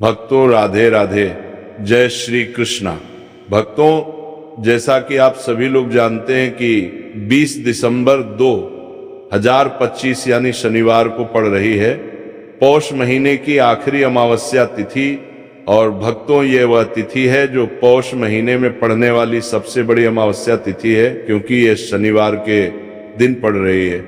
भक्तों राधे राधे, जय श्री कृष्णा। भक्तों, जैसा कि आप सभी लोग जानते हैं कि 20 दिसंबर 2025 यानी शनिवार को पड़ रही है पौष महीने की आखिरी अमावस्या तिथि। और भक्तों, ये वह तिथि है जो पौष महीने में पड़ने वाली सबसे बड़ी अमावस्या तिथि है, क्योंकि ये शनिवार के दिन पड़ रही है।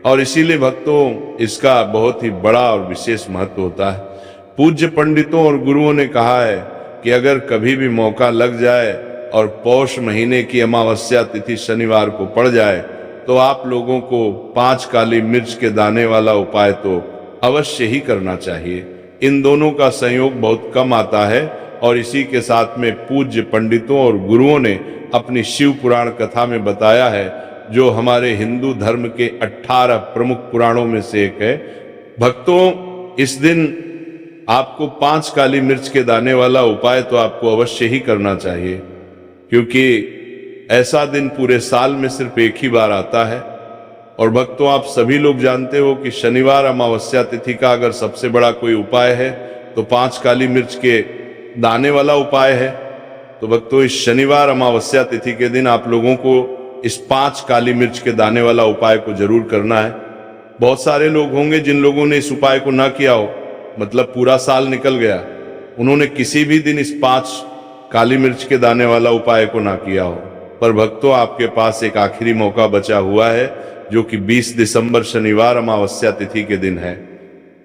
और इसीलिए भक्तों, इसका बहुत ही बड़ा और विशेष महत्व होता है। पूज्य पंडितों और गुरुओं ने कहा है कि अगर कभी भी मौका लग जाए और पौष महीने की अमावस्या तिथि शनिवार को पड़ जाए तो आप लोगों को 5 काली मिर्च के दाने वाला उपाय तो अवश्य ही करना चाहिए। इन दोनों का संयोग बहुत कम आता है और इसी के साथ में पूज्य पंडितों और गुरुओं ने अपनी शिव पुराण कथा में बताया है, जो हमारे हिंदू धर्म के 18 प्रमुख पुराणों में से एक है। भक्तों, इस दिन आपको 5 काली मिर्च के दाने वाला उपाय तो आपको अवश्य ही करना चाहिए, क्योंकि ऐसा दिन पूरे साल में सिर्फ एक ही बार आता है। और भक्तों, आप सभी लोग जानते हो कि शनिवार अमावस्या तिथि का अगर सबसे बड़ा कोई उपाय है तो 5 काली मिर्च के दाने वाला उपाय है। तो भक्तों, इस शनिवार अमावस्या तिथि के दिन आप लोगों को इस 5 काली मिर्च के दाने वाला उपाय को जरूर करना है। बहुत सारे लोग होंगे जिन लोगों ने इस उपाय को ना किया हो, मतलब पूरा साल निकल गया, उन्होंने किसी भी दिन इस 5 काली मिर्च के दाने वाला उपाय को ना किया हो। पर भक्तों, आपके पास एक आखिरी मौका बचा हुआ है, जो कि 20 दिसंबर शनिवार अमावस्या तिथि के दिन है।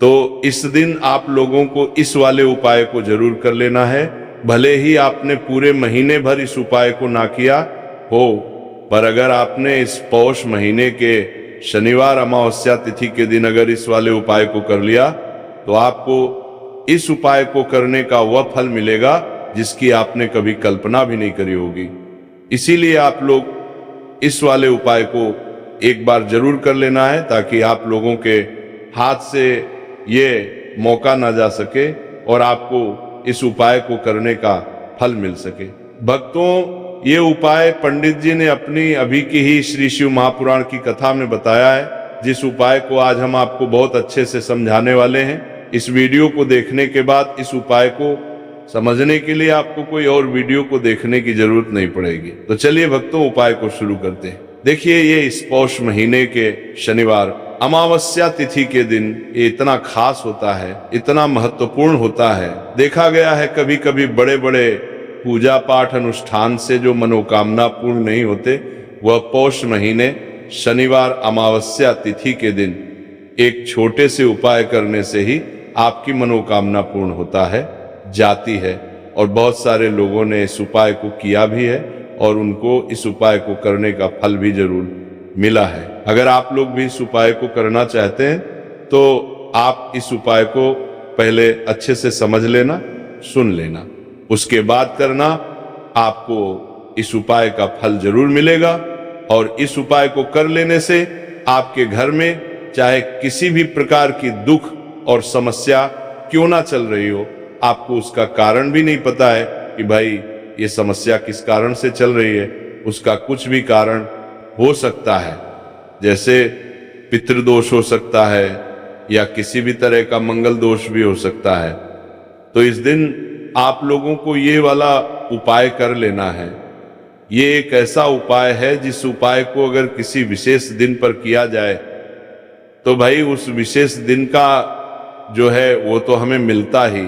तो इस दिन आप लोगों को इस वाले उपाय को जरूर कर लेना है। भले ही आपने पूरे महीने भर इस उपाय को ना किया हो, पर अगर आपने इस पौष महीने के शनिवार अमावस्या तिथि के दिन अगर इस वाले उपाय को कर लिया तो आपको इस उपाय को करने का वह फल मिलेगा जिसकी आपने कभी कल्पना भी नहीं करी होगी। इसीलिए आप लोग इस वाले उपाय को एक बार जरूर कर लेना है, ताकि आप लोगों के हाथ से ये मौका ना जा सके और आपको इस उपाय को करने का फल मिल सके। भक्तों, ये उपाय पंडित जी ने अपनी अभी की ही श्री शिव महापुराण की कथा में बताया है, जिस उपाय को आज हम आपको बहुत अच्छे से समझाने वाले हैं। इस वीडियो को देखने के बाद इस उपाय को समझने के लिए आपको कोई और वीडियो को देखने की जरूरत नहीं पड़ेगी। तो चलिए भक्तों, उपाय को शुरू करते हैं। देखिए, ये इस पौष महीने के शनिवार अमावस्या तिथि के दिन ये इतना खास होता है, इतना महत्वपूर्ण होता है। देखा गया है कभी कभी बड़े बड़े पूजा पाठ अनुष्ठान से जो मनोकामना पूर्ण नहीं होते, वह पौष महीने शनिवार अमावस्या तिथि के दिन एक छोटे से उपाय करने से ही आपकी मनोकामना पूर्ण होता है, जाती है। और बहुत सारे लोगों ने इस उपाय को किया भी है और उनको इस उपाय को करने का फल भी जरूर मिला है। अगर आप लोग भी इस उपाय को करना चाहते हैं तो आप इस उपाय को पहले अच्छे से समझ लेना, सुन लेना, उसके बाद करना। आपको इस उपाय का फल जरूर मिलेगा और इस उपाय को कर लेने से आपके घर में चाहे किसी भी प्रकार की दुख और समस्या क्यों ना चल रही हो, आपको उसका कारण भी नहीं पता है कि भाई ये समस्या किस कारण से चल रही है, उसका कुछ भी कारण हो सकता है। जैसे पितृदोष हो सकता है या किसी भी तरह का मंगल दोष भी हो सकता है। तो इस दिन आप लोगों को ये वाला उपाय कर लेना है। ये एक ऐसा उपाय है जिस उपाय को अगर किसी विशेष दिन पर किया जाए तो भाई उस विशेष दिन का जो है वो तो हमें मिलता ही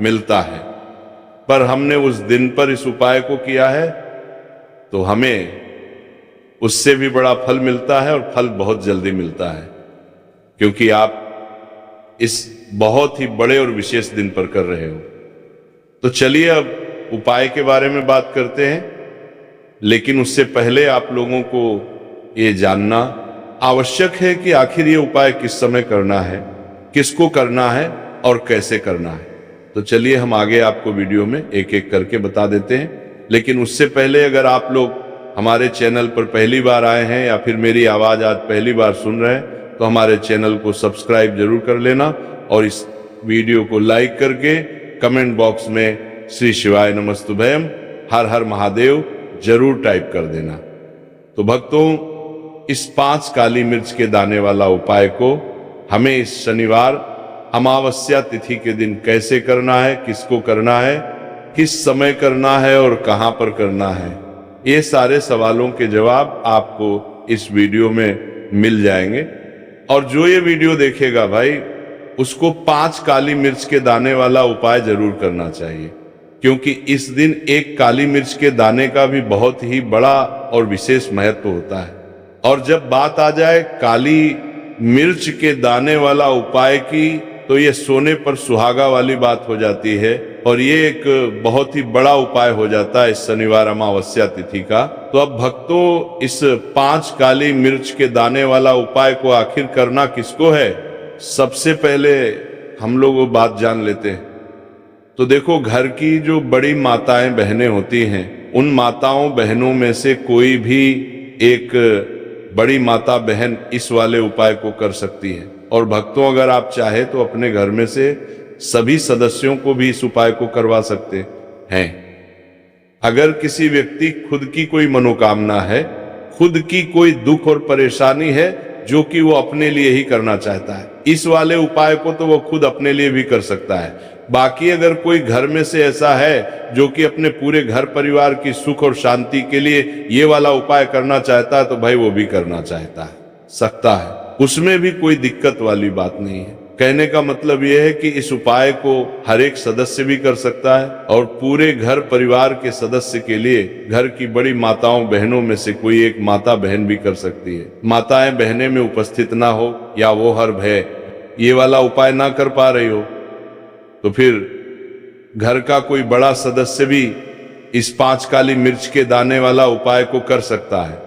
मिलता है। पर हमने उस दिन पर इस उपाय को किया है तो हमें उससे भी बड़ा फल मिलता है, और फल बहुत जल्दी मिलता है, क्योंकि आप इस बहुत ही बड़े और विशेष दिन पर कर रहे हो। तो चलिए अब उपाय के बारे में बात करते हैं, लेकिन उससे पहले आप लोगों को ये जानना आवश्यक है कि आखिर ये उपाय किस समय करना है, किसको करना है और कैसे करना है। तो चलिए हम आगे आपको वीडियो में एक एक करके बता देते हैं। लेकिन उससे पहले अगर आप लोग हमारे चैनल पर पहली बार आए हैं या फिर मेरी आवाज़ आज पहली बार सुन रहे हैं तो हमारे चैनल को सब्सक्राइब जरूर कर लेना और इस वीडियो को लाइक करके कमेंट बॉक्स में श्री शिवाय नमस्तुभयम, हर हर महादेव जरूर टाइप कर देना। तो भक्तों, इस 5 काली मिर्च के दाने वाला उपाय को हमें इस शनिवार अमावस्या तिथि के दिन कैसे करना है, किसको करना है, किस समय करना है और कहां पर करना है, ये सारे सवालों के जवाब आपको इस वीडियो में मिल जाएंगे। और जो ये वीडियो देखेगा भाई, उसको 5 काली मिर्च के दाने वाला उपाय जरूर करना चाहिए, क्योंकि इस दिन एक काली मिर्च के दाने का भी बहुत ही बड़ा और विशेष महत्व होता है। और जब बात आ जाए काली मिर्च के दाने वाला उपाय की, तो ये सोने पर सुहागा वाली बात हो जाती है और ये एक बहुत ही बड़ा उपाय हो जाता है इस शनिवार अमावस्या तिथि का। तो अब भक्तों, इस 5 काली मिर्च के दाने वाला उपाय को आखिर करना किसको है, सबसे पहले हम लोग वो बात जान लेते हैं। तो देखो, घर की जो बड़ी माताएं बहनें होती हैं, उन माताओं बहनों में से कोई भी एक बड़ी माता बहन इस वाले उपाय को कर सकती है। और भक्तों, अगर आप चाहे तो अपने घर में से सभी सदस्यों को भी इस उपाय को करवा सकते हैं। अगर किसी व्यक्ति खुद की कोई मनोकामना है, खुद की कोई दुख और परेशानी है जो कि वो अपने लिए ही करना चाहता है, इस वाले उपाय को तो वो खुद अपने लिए भी कर सकता है। बाकी अगर कोई घर में से ऐसा है जो कि अपने पूरे घर परिवार की सुख और शांति के लिए ये वाला उपाय करना चाहता है, तो भाई वो भी करना चाहता है, सकता है, उसमें भी कोई दिक्कत वाली बात नहीं है। कहने का मतलब यह है कि इस उपाय को हर एक सदस्य भी कर सकता है और पूरे घर परिवार के सदस्य के लिए घर की बड़ी माताओं बहनों में से कोई एक माता बहन भी कर सकती है। माताएं बहनें में उपस्थित ना हो या वो हर भय ये वाला उपाय ना कर पा रही हो, तो फिर घर का कोई बड़ा सदस्य भी इस 5 काली मिर्च के दाने वाला उपाय को कर सकता है,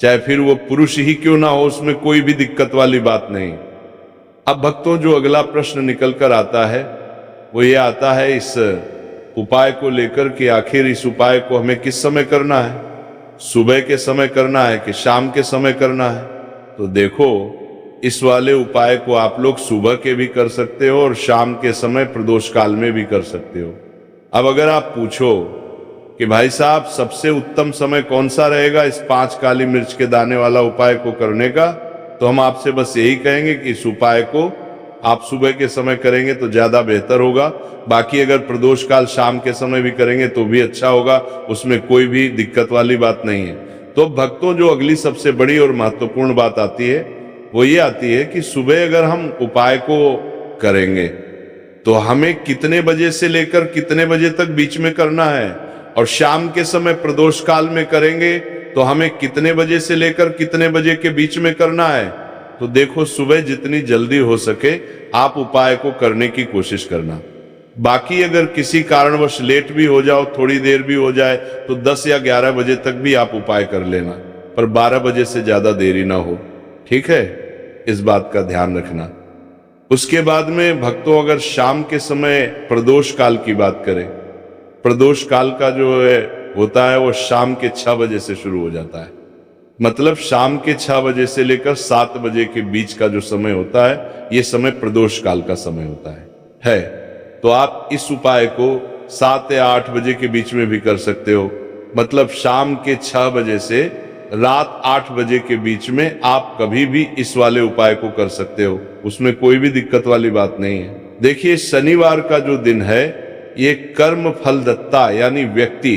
चाहे फिर वो पुरुष ही क्यों ना हो, उसमें कोई भी दिक्कत वाली बात नहीं। अब भक्तों, जो अगला प्रश्न निकल कर आता है वो ये आता है इस उपाय को लेकर कि आखिर इस उपाय को हमें किस समय करना है, सुबह के समय करना है कि शाम के समय करना है। तो देखो, इस वाले उपाय को आप लोग सुबह के भी कर सकते हो और शाम के समय प्रदोष काल में भी कर सकते हो। अब अगर आप पूछो कि भाई साहब सबसे उत्तम समय कौन सा रहेगा इस 5 काली मिर्च के दाने वाला उपाय को करने का, तो हम आपसे बस यही कहेंगे कि इस उपाय को आप सुबह के समय करेंगे तो ज्यादा बेहतर होगा। बाकी अगर प्रदोष काल शाम के समय भी करेंगे तो भी अच्छा होगा, उसमें कोई भी दिक्कत वाली बात नहीं है। तो भक्तों, जो अगली सबसे बड़ी और महत्वपूर्ण बात आती है वो ये आती है कि सुबह अगर हम उपाय को करेंगे तो हमें कितने बजे से लेकर कितने बजे तक बीच में करना है, और शाम के समय प्रदोष काल में करेंगे तो हमें कितने बजे से लेकर कितने बजे के बीच में करना है। तो देखो, सुबह जितनी जल्दी हो सके आप उपाय को करने की कोशिश करना। बाकी अगर किसी कारणवश लेट भी हो जाओ, थोड़ी देर भी हो जाए, तो 10 या 11 बजे तक भी आप उपाय कर लेना, पर 12 बजे से ज्यादा देरी ना हो, ठीक है, इस बात का ध्यान रखना। उसके बाद में भक्तों, अगर शाम के समय प्रदोष काल की बात करें, प्रदोष काल का जो होता है वो शाम के 6 बजे से शुरू हो जाता है। मतलब शाम के 6 बजे से लेकर 7 बजे के बीच का जो समय होता है, ये समय प्रदोष काल का समय होता है। तो आप इस उपाय को 7 या 8 बजे के बीच में भी कर सकते हो। मतलब शाम के 6 बजे से रात 8 बजे के बीच में आप कभी भी इस वाले उपाय को कर सकते हो, उसमें कोई भी दिक्कत वाली बात नहीं है। देखिए, शनिवार का जो दिन है ये कर्म फल दत्ता, यानी व्यक्ति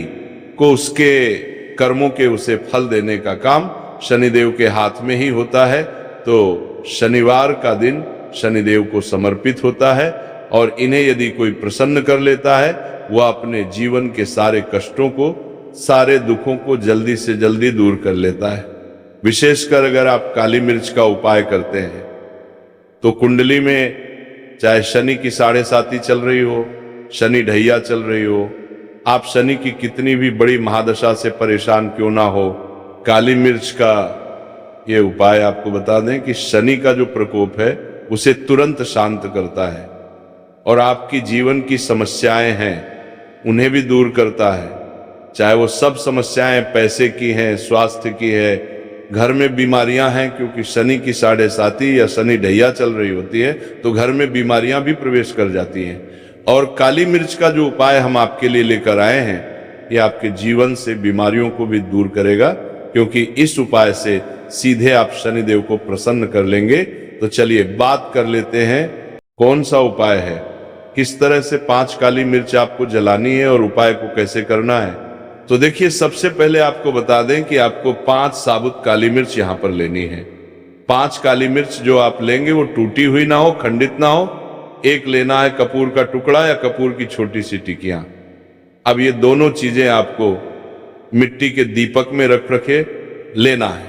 को उसके कर्मों के उसे फल देने का काम शनिदेव के हाथ में ही होता है। तो शनिवार का दिन शनिदेव को समर्पित होता है और इन्हें यदि कोई प्रसन्न कर लेता है, वह अपने जीवन के सारे कष्टों को, सारे दुखों को जल्दी से जल्दी दूर कर लेता है। विशेषकर अगर आप काली मिर्च का उपाय करते हैं तो कुंडली में चाहे शनि की 7.5 चल रही हो, शनि ढैया चल रही हो, आप शनि की कितनी भी बड़ी महादशा से परेशान क्यों ना हो, काली मिर्च का ये उपाय आपको बता दें कि शनि का जो प्रकोप है उसे तुरंत शांत करता है और आपकी जीवन की समस्याएं हैं उन्हें भी दूर करता है। चाहे वो सब समस्याएं पैसे की हैं, स्वास्थ्य की है, घर में बीमारियां हैं, क्योंकि शनि की 7.5 या शनि ढैया चल रही होती है तो घर में बीमारियां भी प्रवेश कर जाती हैं। और काली मिर्च का जो उपाय हम आपके लिए लेकर आए हैं ये आपके जीवन से बीमारियों को भी दूर करेगा, क्योंकि इस उपाय से सीधे आप शनिदेव को प्रसन्न कर लेंगे। तो चलिए बात कर लेते हैं कौन सा उपाय है, किस तरह से 5 काली मिर्च आपको जलानी है और उपाय को कैसे करना है। तो देखिए, सबसे पहले आपको बता दें कि आपको 5 साबुत काली मिर्च यहां पर लेनी है। 5 काली मिर्च जो आप लेंगे वो टूटी हुई ना हो, खंडित ना हो। एक लेना है कपूर का टुकड़ा या कपूर की छोटी सी टिकियां। अब ये दोनों चीजें आपको मिट्टी के दीपक में रख रखे लेना है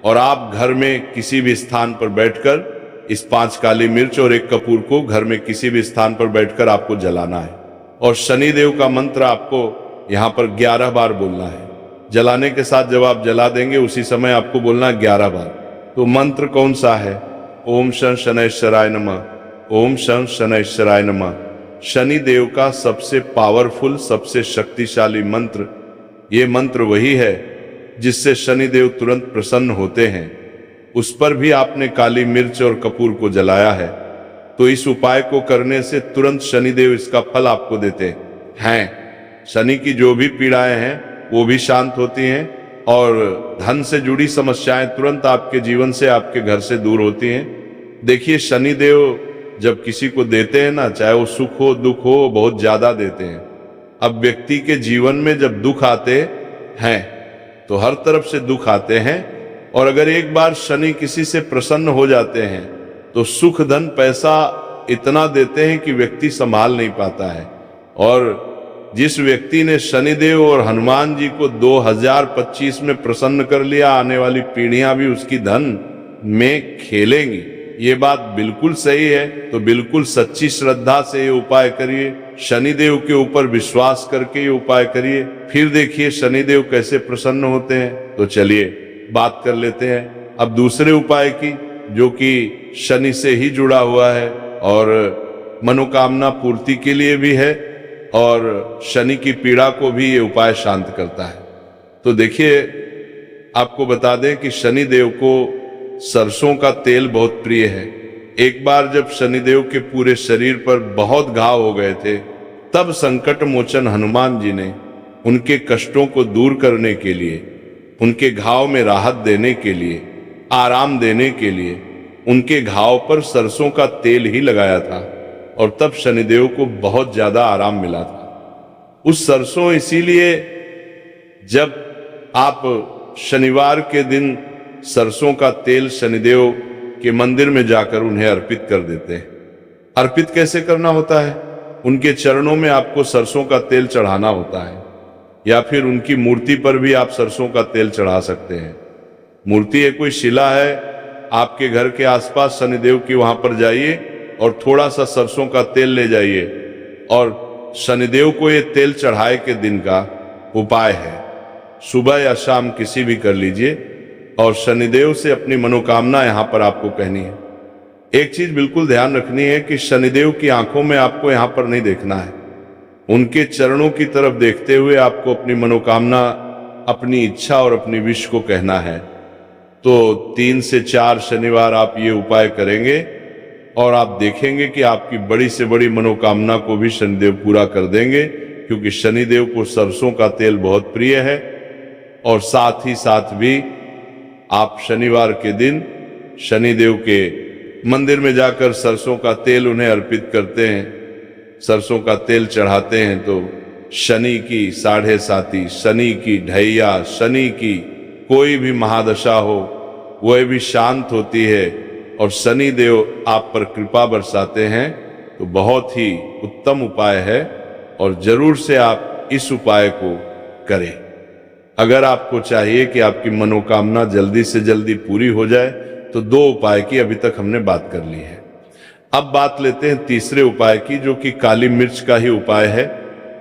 और आप घर में किसी भी स्थान पर बैठकर इस 5 काली मिर्च और एक कपूर को घर में किसी भी स्थान पर बैठकर आपको जलाना है। और शनिदेव का मंत्र आपको यहां पर 11 बार बोलना है। जलाने के साथ जब आप जला देंगे उसी समय आपको बोलना है 11 बार। तो मंत्र कौन सा है? ओम शं शनैश्चराय नमः, ओम शं शनैश्चराय नमः। शनिदेव का सबसे पावरफुल, सबसे शक्तिशाली मंत्र, ये मंत्र वही है जिससे शनिदेव तुरंत प्रसन्न होते हैं। उस पर भी आपने काली मिर्च और कपूर को जलाया है, तो इस उपाय को करने से तुरंत शनिदेव इसका फल आपको देते हैं। शनि की जो भी पीड़ाएं हैं वो भी शांत होती हैं और धन से जुड़ी समस्याएं तुरंत आपके जीवन से, आपके घर से दूर होती हैं। देखिए, शनिदेव जब किसी को देते हैं ना, चाहे वो सुख हो दुख हो, बहुत ज्यादा देते हैं। अब व्यक्ति के जीवन में जब दुख आते हैं तो हर तरफ से दुख आते हैं, और अगर एक बार शनि किसी से प्रसन्न हो जाते हैं तो सुख धन पैसा इतना देते हैं कि व्यक्ति संभाल नहीं पाता है। और जिस व्यक्ति ने शनिदेव और हनुमान जी को 2025 में प्रसन्न कर लिया, आने वाली पीढ़ियां भी उसकी धन में खेलेंगी। ये बात बिल्कुल सही है। तो बिल्कुल सच्ची श्रद्धा से ये उपाय करिए, शनिदेव के ऊपर विश्वास करके ये उपाय करिए, फिर देखिए शनिदेव कैसे प्रसन्न होते हैं। तो चलिए बात कर लेते हैं अब दूसरे उपाय की, जो कि शनि से ही जुड़ा हुआ है और मनोकामना पूर्ति के लिए भी है, और शनि की पीड़ा को भी ये उपाय शांत करता है। तो देखिए, आपको बता दें कि शनिदेव को सरसों का तेल बहुत प्रिय है। एक बार जब शनिदेव के पूरे शरीर पर बहुत घाव हो गए थे, तब संकट मोचन हनुमान जी ने उनके कष्टों को दूर करने के लिए, उनके घाव में राहत देने के लिए, आराम देने के लिए उनके घाव पर सरसों का तेल ही लगाया था, और तब शनिदेव को बहुत ज्यादा आराम मिला था। उस सरसों इसीलिए जब आप शनिवार के दिन सरसों का तेल शनिदेव के मंदिर में जाकर उन्हें अर्पित कर देते हैं। अर्पित कैसे करना होता है? उनके चरणों में आपको सरसों का तेल चढ़ाना होता है, या फिर उनकी मूर्ति पर भी आप सरसों का तेल चढ़ा सकते हैं। मूर्ति है, कोई शिला है, आपके घर के आसपास शनिदेव की, वहां पर जाइए और थोड़ा सा सरसों का तेल ले जाइए, और शनिदेव को ये तेल चढ़ाए के दिन का उपाय है। सुबह या शाम किसी भी कर लीजिए, और शनिदेव से अपनी मनोकामना यहां पर आपको कहनी है। एक चीज बिल्कुल ध्यान रखनी है कि शनिदेव की आंखों में आपको यहां पर नहीं देखना है, उनके चरणों की तरफ देखते हुए आपको अपनी मनोकामना, अपनी इच्छा और अपनी विश को कहना है। तो 3 से 4 शनिवार आप ये उपाय करेंगे और आप देखेंगे कि आपकी बड़ी से बड़ी मनोकामना को भी शनिदेव पूरा कर देंगे, क्योंकि शनिदेव को सरसों का तेल बहुत प्रिय है। और साथ ही साथ भी आप शनिवार के दिन शनिदेव के मंदिर में जाकर सरसों का तेल उन्हें अर्पित करते हैं, सरसों का तेल चढ़ाते हैं, तो शनि की 7.5, शनि की ढैया, शनि की कोई भी महादशा हो वह भी शांत होती है, और शनि देव आप पर कृपा बरसाते हैं। तो बहुत ही उत्तम उपाय है, और जरूर से आप इस उपाय को करें। अगर आपको चाहिए कि आपकी मनोकामना जल्दी से जल्दी पूरी हो जाए, तो 2 उपाय की अभी तक हमने बात कर ली है। अब बात लेते हैं तीसरे उपाय की, जो कि काली मिर्च का ही उपाय है,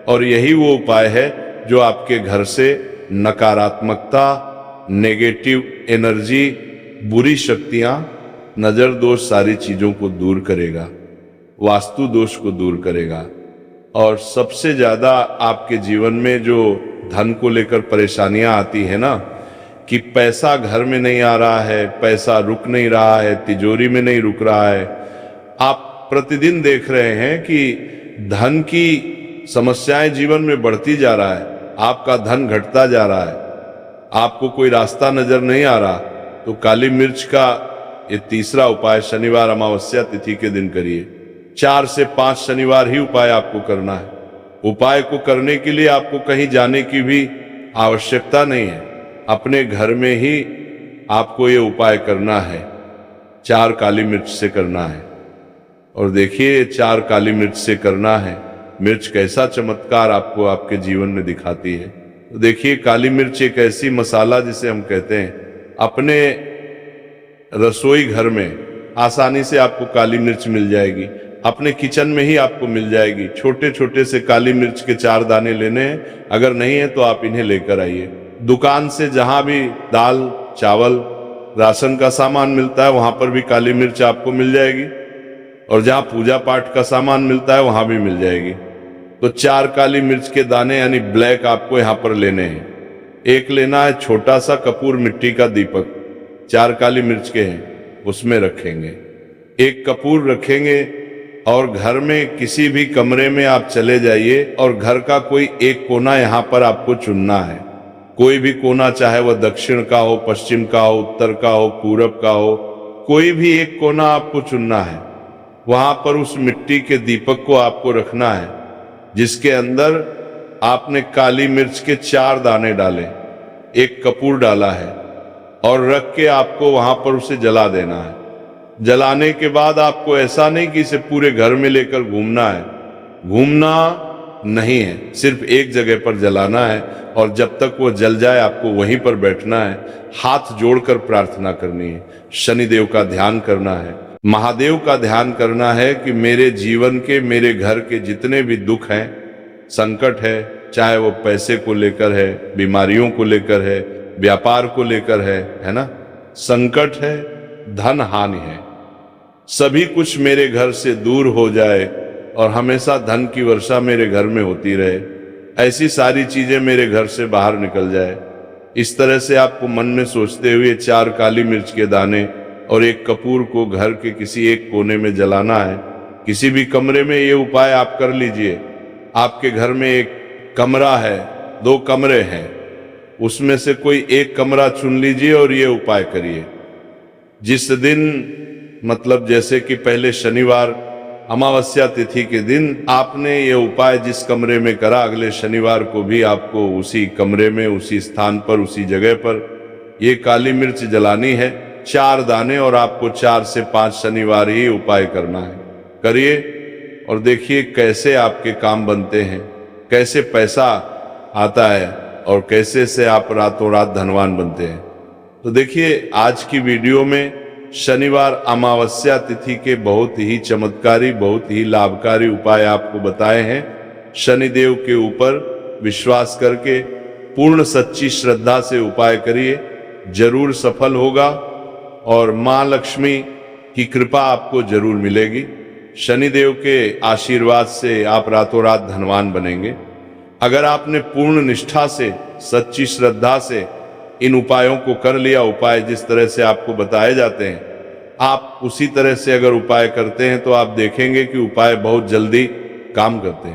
और यही वो उपाय है जो आपके घर से नकारात्मकता, नेगेटिव एनर्जी, बुरी शक्तियां, नजर दोष, सारी चीजों को दूर करेगा, वास्तु दोष को दूर करेगा। और सबसे ज्यादा आपके जीवन में जो धन को लेकर परेशानियां आती है ना, कि पैसा घर में नहीं आ रहा है, पैसा रुक नहीं रहा है, तिजोरी में नहीं रुक रहा है, आप प्रतिदिन देख रहे हैं कि धन की समस्याएं जीवन में बढ़ती जा रहा है, आपका धन घटता जा रहा है, आपको कोई रास्ता नजर नहीं आ रहा, तो काली मिर्च का ये तीसरा उपाय शनिवार अमावस्या तिथि के दिन करिए। 4 से 5 शनिवार ही उपाय आपको करना है। उपाय को करने के लिए आपको कहीं जाने की भी आवश्यकता नहीं है, अपने घर में ही आपको ये उपाय करना है। 4 काली मिर्च से करना है। और देखिए 4 काली मिर्च से करना है, मिर्च कैसा चमत्कार आपको आपके जीवन में दिखाती है। तो देखिए काली मिर्च एक ऐसी मसाला जिसे हम कहते हैं, अपने रसोई घर में आसानी से आपको काली मिर्च मिल जाएगी, अपने किचन में ही आपको मिल जाएगी। छोटे छोटे से काली मिर्च के 4 दाने लेने हैं, अगर नहीं है तो आप इन्हें लेकर आइए। दुकान से जहां भी दाल चावल राशन का सामान मिलता है वहां पर भी काली मिर्च आपको मिल जाएगी, और जहां पूजा पाठ का सामान मिलता है वहां भी मिल जाएगी। तो 4 काली मिर्च के दाने यानी ब्लैक आपको यहां पर लेने हैं। एक लेना है छोटा सा कपूर मिट्टी का दीपक, 4 काली मिर्च के हैं, उसमें रखेंगे। एक कपूर रखेंगे और घर में किसी भी कमरे में आप चले जाइए और घर का कोई एक कोना यहां पर आपको चुनना है। कोई भी कोना, चाहे वह दक्षिण का हो, पश्चिम का हो, उत्तर का हो, पूरब का हो, कोई भी एक कोना आपको चुनना है। वहां पर उस मिट्टी के दीपक को आपको रखना है, जिसके अंदर आपने काली मिर्च के 4 दाने डाले, एक कपूर डाला है, और रख के आपको वहां पर उसे जला देना है। जलाने के बाद आपको ऐसा नहीं कि इसे पूरे घर में लेकर घूमना है, घूमना नहीं है, सिर्फ एक जगह पर जलाना है। और जब तक वो जल जाए आपको वहीं पर बैठना है, हाथ जोड़कर प्रार्थना करनी है, शनिदेव का ध्यान करना है, महादेव का ध्यान करना है कि मेरे जीवन के, मेरे घर के जितने भी दुख हैं, संकट है, चाहे वो पैसे को लेकर है, बीमारियों को लेकर है, व्यापार को लेकर है ना, संकट है, धन हानि है, सभी कुछ मेरे घर से दूर हो जाए और हमेशा धन की वर्षा मेरे घर में होती रहे, ऐसी सारी चीजें मेरे घर से बाहर निकल जाए। इस तरह से आपको मन में सोचते हुए 4 काली मिर्च के दाने और एक कपूर को घर के किसी एक कोने में जलाना है। किसी भी कमरे में ये उपाय आप कर लीजिए। आपके घर में एक कमरा है, 2 कमरे हैं, उसमें से कोई एक कमरा चुन लीजिए और ये उपाय करिए। जिस दिन, मतलब जैसे कि पहले शनिवार अमावस्या तिथि के दिन आपने ये उपाय जिस कमरे में करा, अगले शनिवार को भी आपको उसी कमरे में, उसी स्थान पर, उसी जगह पर ये काली मिर्च जलानी है, 4 दाने, और आपको 4 से 5 शनिवार ही उपाय करना है। करिए और देखिए कैसे आपके काम बनते हैं, कैसे पैसा आता है और कैसे से आप रातों रात धनवान बनते हैं। तो देखिए आज की वीडियो में शनिवार अमावस्या तिथि के बहुत ही चमत्कारी, बहुत ही लाभकारी उपाय आपको बताए हैं। शनिदेव के ऊपर विश्वास करके पूर्ण सच्ची श्रद्धा से उपाय करिए, जरूर सफल होगा और मां लक्ष्मी की कृपा आपको जरूर मिलेगी। शनिदेव के आशीर्वाद से आप रातों रात धनवान बनेंगे। अगर आपने पूर्ण निष्ठा से, सच्ची श्रद्धा से इन उपायों को कर लिया, उपाय जिस तरह से आपको बताए जाते हैं, आप उसी तरह से अगर उपाय करते हैं तो आप देखेंगे कि उपाय बहुत जल्दी काम करते हैं।